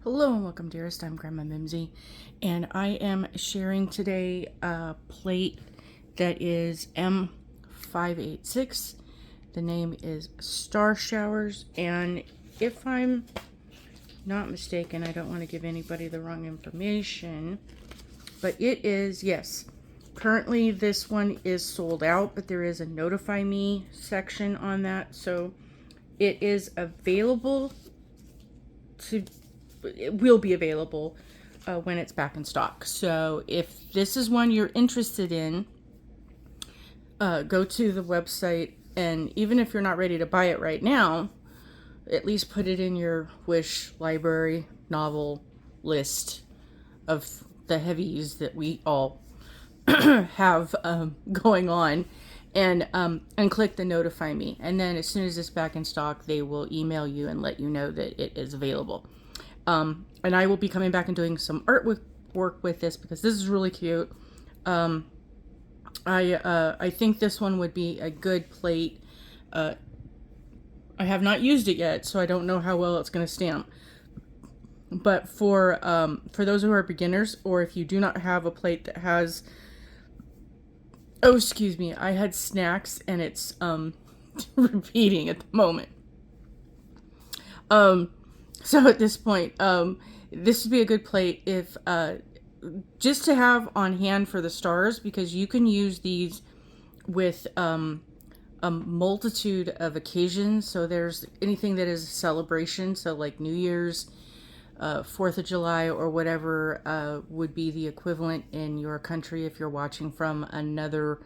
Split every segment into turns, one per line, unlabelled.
Hello and welcome, dearest. I'm Grandma Mimsy, and I am sharing today a plate that is M586. The name is Star Showers, and if I'm not mistaken, I don't want to give anybody the wrong information, but it is, yes. Currently, this one is sold out, but there is a notify me section on that, so it is available to. It will be available when it's back in stock. So if this is one you're interested in, go to the website, and even if you're not ready to buy it right now, at least put it in your wish library novel list of the heavies that we all have going on, and click the notify me, and then as soon as it's back in stock, they will email you and let you know that it is available. And I will be coming back and doing some artwork with this because this is really cute. I think this one would be a good plate. I have not used it yet, so I don't know how well it's going to stamp. But for those who are beginners, or if you do not have a plate that has, oh, excuse me, I had snacks and it's repeating at the moment. So at this point, this would be a good plate if just to have on hand for the stars, because you can use these with a multitude of occasions. So there's anything that is a celebration, so like New Year's, 4th of July, or whatever would be the equivalent in your country if you're watching from another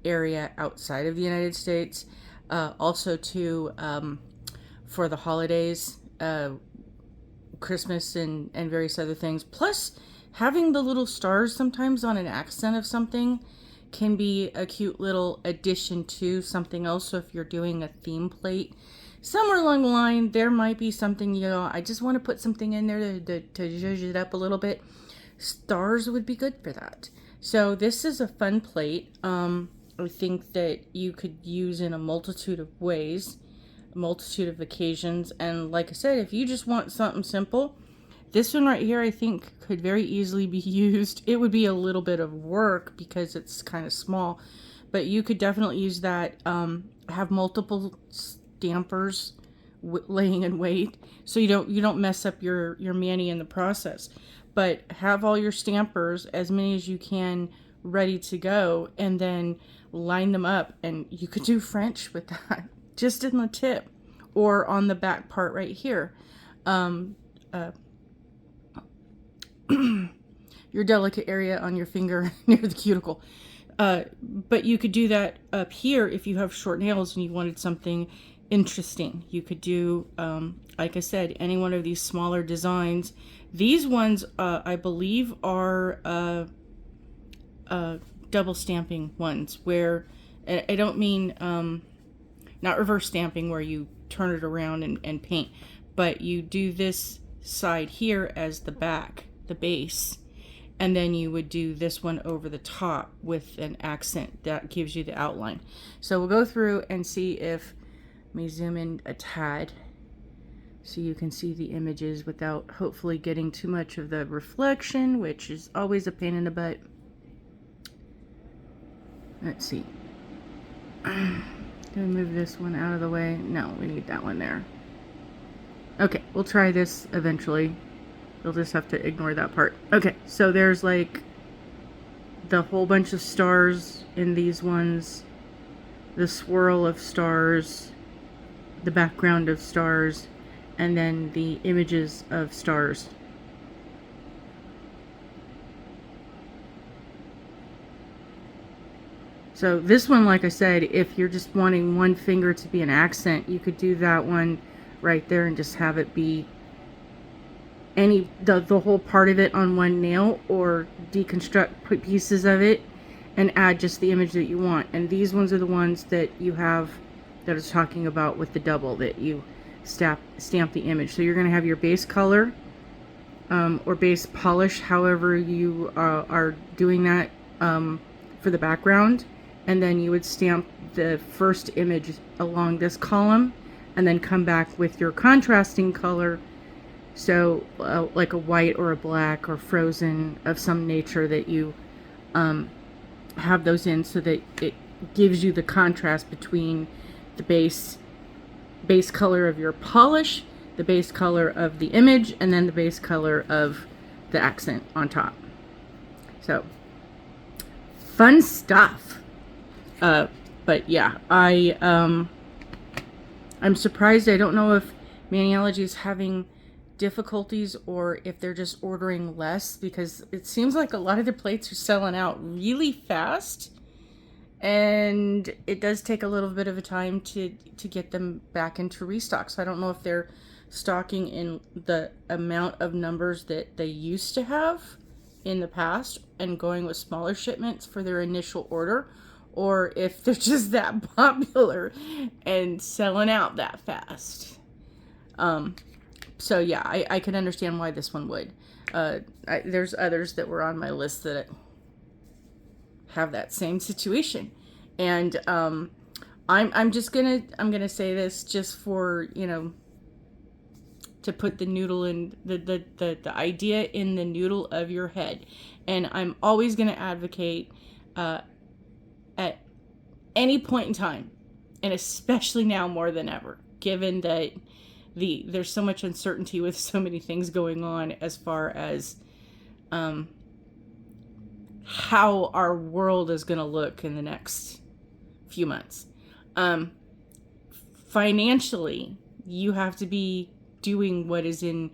area outside of the United States. Also too, for the holidays, Christmas and various other things. Plus, having the little stars sometimes on an accent of something can be a cute little addition to something else. So if you're doing a theme plate, somewhere along the line, there might be something, I just want to put something in there to zhuzh it up a little bit. Stars would be good for that. So this is a fun plate. I think that you could use in a multitude of ways, a multitude of occasions. And like I said, if you just want something simple, this one right here I think could very easily be used. It would be a little bit of work because it's kind of small, but you could definitely use that. Have multiple stampers laying in wait, so you don't mess up your mani in the process. But have all your stampers, as many as you can, ready to go, and then line them up, and you could do French with that just in the tip or on the back part right here. Your delicate area on your finger near the cuticle. But you could do that up here if you have short nails and you wanted something interesting. You could do, like I said, any one of these smaller designs. These ones, I believe, are double stamping ones, where I don't mean not reverse stamping where you turn it around and paint, but you do this side here as the back, the base, and then you would do this one over the top with an accent that gives you the outline. So we'll go through and see if, let me zoom in a tad so you can see the images without hopefully getting too much of the reflection, which is always a pain in the butt. Let's see. Gonna move this one out of the way. No, we need that one there. Okay, we'll try this eventually. You'll just have to ignore that part. Okay, so there's like the whole bunch of stars in these ones, the swirl of stars, the background of stars, and then the images of stars. So this one, like I said, if you're just wanting one finger to be an accent, you could do that one right there and just have it be the whole part of it on one nail, or deconstruct pieces of it and add just the image that you want. And these ones are the ones that you have that I was talking about with the double, that you stamp the image. So you're going to have your base color or base polish, however you are doing that for the background, and then you would stamp the first image along this column and then come back with your contrasting color So like a white or a black or frozen of some nature that you have those in, so that it gives you the contrast between the base color of your polish, the base color of the image, and then the base color of the accent on top. So fun stuff. But yeah, I'm surprised. I don't know if Maniology is having difficulties or if they're just ordering less, because it seems like a lot of the plates are selling out really fast, and it does take a little bit of a time to get them back into restock. So I don't know if they're stocking in the amount of numbers that they used to have in the past and going with smaller shipments for their initial order, or if they're just that popular and selling out that fast. So yeah, I can understand why this one would. There's others that were on my list that have that same situation, and I'm gonna say this just for, you know, to put the noodle in the idea in the noodle of your head, and I'm always gonna advocate at any point in time, and especially now more than ever, given that there's so much uncertainty with so many things going on as far as how our world is going to look in the next few months. Financially, you have to be doing what is in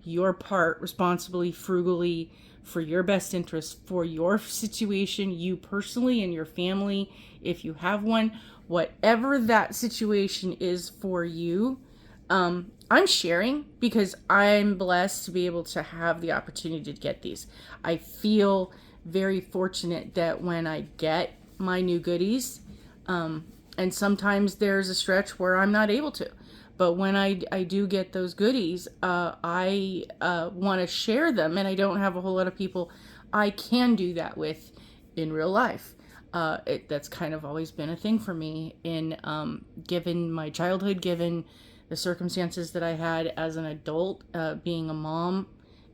your part responsibly, frugally, for your best interest, for your situation, you personally and your family, if you have one, whatever that situation is for you. I'm sharing because I'm blessed to be able to have the opportunity to get these. I feel very fortunate that when I get my new goodies, and sometimes there's a stretch where I'm not able to, but when I do get those goodies, I want to share them, and I don't have a whole lot of people I can do that with in real life. That's kind of always been a thing for me in given my childhood, given the circumstances that I had as an adult, being a mom,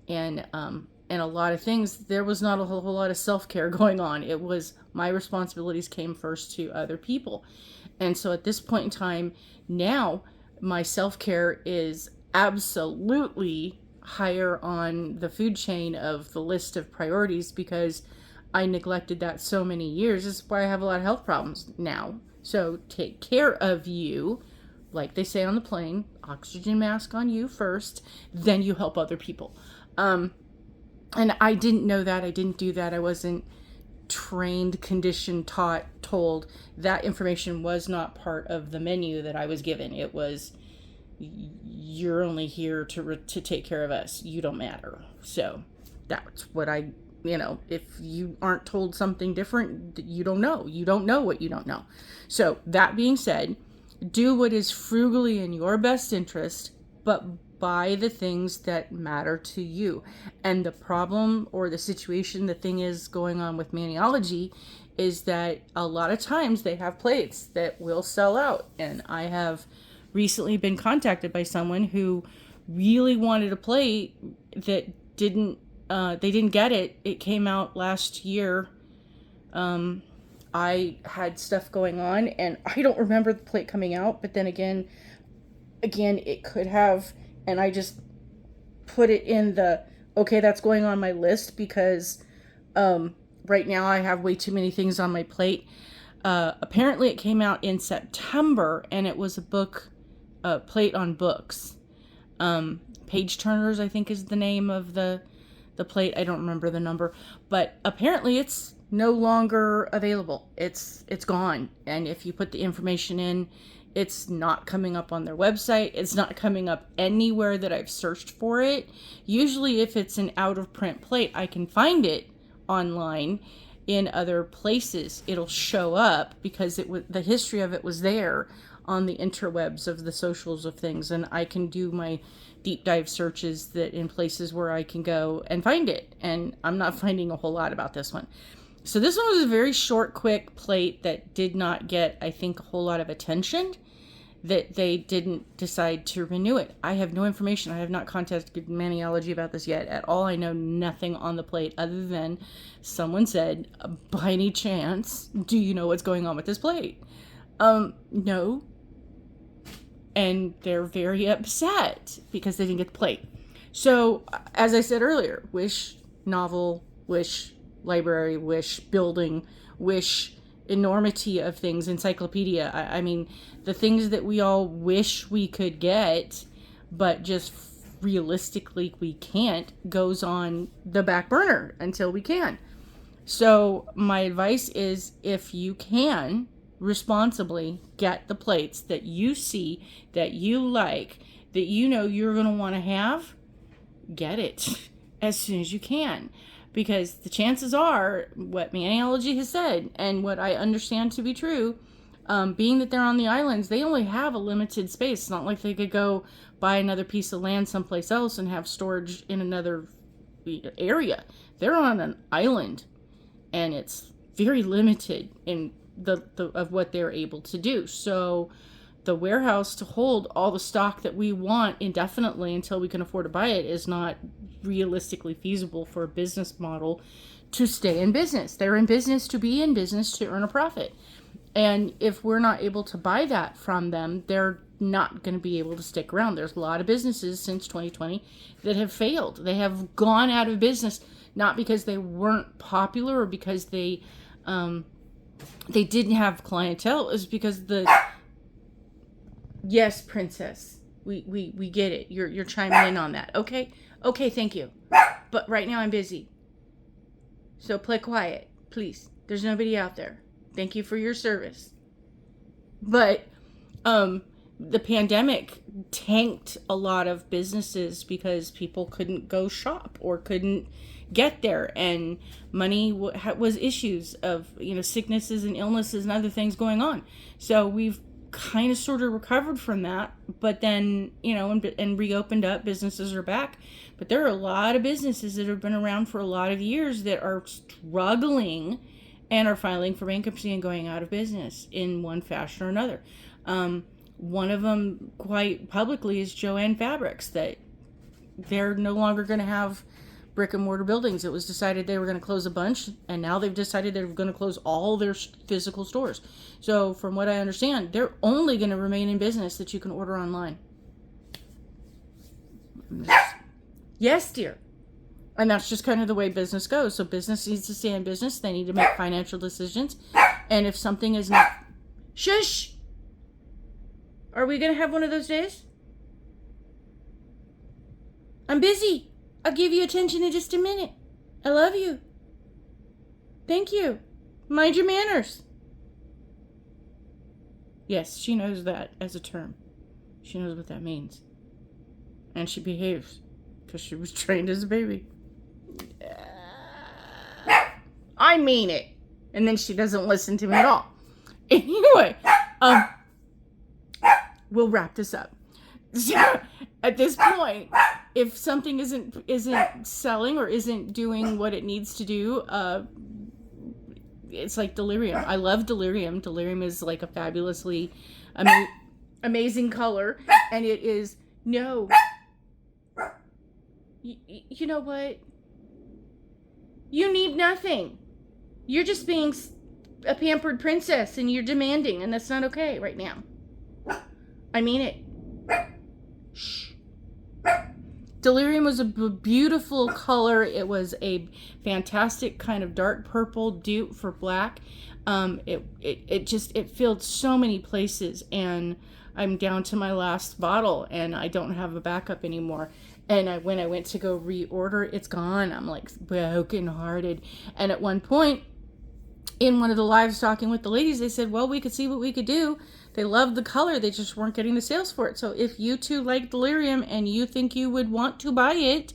and a lot of things. There was not a whole lot of self-care going on. It was my responsibilities came first to other people, and so at this point in time now, my self-care is absolutely higher on the food chain of the list of priorities because I neglected that so many years. This is why I have a lot of health problems now. So take care of you. Like they say on the plane, oxygen mask on you first, then you help other people. And I didn't know that. I didn't do that. I wasn't trained, conditioned, taught, told. That information was not part of the menu that I was given. It was, you're only here to take care of us. You don't matter. So that's what if you aren't told something different, you don't know. You don't know what you don't know. So that being said, do what is frugally in your best interest, but buy the things that matter to you. And the problem or the situation, the thing is going on with Maniology is that a lot of times they have plates that will sell out. And I have recently been contacted by someone who really wanted a plate that they didn't get it. It came out last year. I had stuff going on, and I don't remember the plate coming out, but then again, it could have, and I just put it in okay, that's going on my list because right now I have way too many things on my plate. Apparently it came out in September, and it was a plate on books. Page Turners, I think, is the name of the plate. I don't remember the number, but apparently it's no longer available. It's gone. And if you put the information in, it's not coming up on their website. It's not coming up anywhere that I've searched for it. Usually if it's an out of print plate, I can find it online in other places. It'll show up because the history of it was there on the interwebs of the socials of things, and I can do my deep dive searches that in places where I can go and find it. And I'm not finding a whole lot about this one. So this one was a very short, quick plate that did not get, I think, a whole lot of attention. that they didn't decide to renew it. I have no information. I have not contacted Maniology about this yet at all. I know nothing on the plate other than someone said, by any chance, do you know what's going on with this plate? No. And they're very upset because they didn't get the plate. So, as I said earlier, wish novel, wish library, wish building, wish enormity of things, encyclopedia. I mean, the things that we all wish we could get, but just realistically we can't, goes on the back burner until we can. So my advice is, if you can responsibly get the plates that you see, that you like, that you know you're going to want to have, get it as soon as you can. Because the chances are, what Maniology has said, and what I understand to be true, being that they're on the islands, they only have a limited space. It's not like they could go buy another piece of land someplace else and have storage in another area. They're on an island, and it's very limited in the of what they're able to do. So the warehouse to hold all the stock that we want indefinitely until we can afford to buy it is not realistically feasible for a business model to stay in business. They're in business to be in business to earn a profit. And if we're not able to buy that from them, they're not going to be able to stick around. There's a lot of businesses since 2020 that have failed. They have gone out of business, not because they weren't popular or because they didn't have clientele. It's because yes, princess, we get it. You're chiming in on that. Okay, thank you. But right now I'm busy. So play quiet, please. There's nobody out there. Thank you for your service. But the pandemic tanked a lot of businesses because people couldn't go shop or couldn't get there, and money was issues of sicknesses and illnesses and other things going on. So we've kind of sort of recovered from that, but then and reopened up. Businesses are back, but there are a lot of businesses that have been around for a lot of years that are struggling and are filing for bankruptcy and going out of business in one fashion or another. One of them quite publicly is Joann Fabrics, that they're no longer going to have brick and mortar buildings. It was decided they were going to close a bunch, and now they've decided they're going to close all their physical stores. So from what I understand, they're only going to remain in business that you can order online. Yes, dear. And that's just kind of the way business goes. So business needs to stay in business. They need to make financial decisions. And if something is not... Shush! Are we going to have one of those days? I'm busy. I'll give you attention in just a minute. I love you. Thank you. Mind your manners. Yes, she knows that as a term. She knows what that means. And she behaves because she was trained as a baby. I mean it. And then she doesn't listen to me at all. Anyway, we'll wrap this up. So, at this point, if something isn't selling or isn't doing what it needs to do, it's like Delirium. I love Delirium. Delirium is like a fabulously amazing color, and it is you know what? You need nothing. You're just being a pampered princess, and you're demanding, and that's not okay right now. I mean it. Shh. Delirium was a beautiful color. It was a fantastic kind of dark purple dupe for black. It filled so many places, and I'm down to my last bottle, and I don't have a backup anymore. And when I went to go reorder, it's gone. I'm like brokenhearted. And at one point, in one of the lives talking with the ladies, they said, well, we could see what we could do. They loved the color. They just weren't getting the sales for it. So if you two like Delirium and you think you would want to buy it,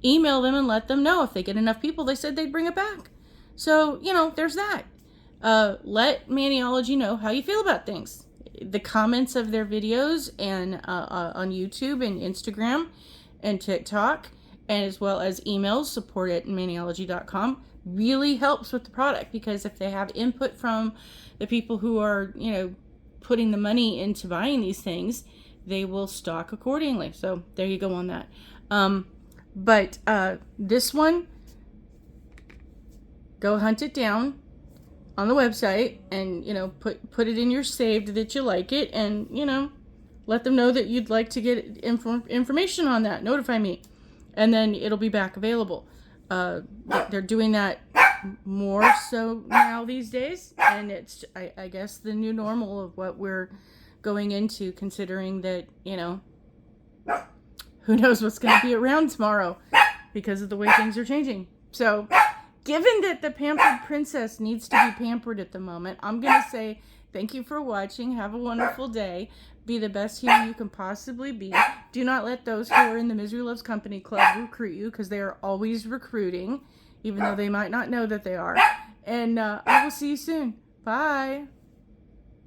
email them and let them know. If they get enough people, they said they'd bring it back. So, there's that. Let Maniology know how you feel about things. The comments of their videos and on YouTube and Instagram and TikTok, and as well as emails, support@maniology.com, really helps with the product, because if they have input from the people who are, putting the money into buying these things, they will stock accordingly. So there you go on that. But this one, go hunt it down on the website and, you know, put it in your saved that you like it, and, you know, let them know that you'd like to get information on that. Notify me. And then it'll be back available. They're doing that more so now these days, and it's, I guess, the new normal of what we're going into, considering that, you know, who knows what's going to be around tomorrow because of the way things are changing. So, given that the pampered princess needs to be pampered at the moment, I'm going to say thank you for watching. Have a wonderful day. Be the best human you can possibly be. Do not let those who are in the Misery Loves Company Club recruit you, because they are always recruiting, even though they might not know that they are. And I will see you soon. Bye.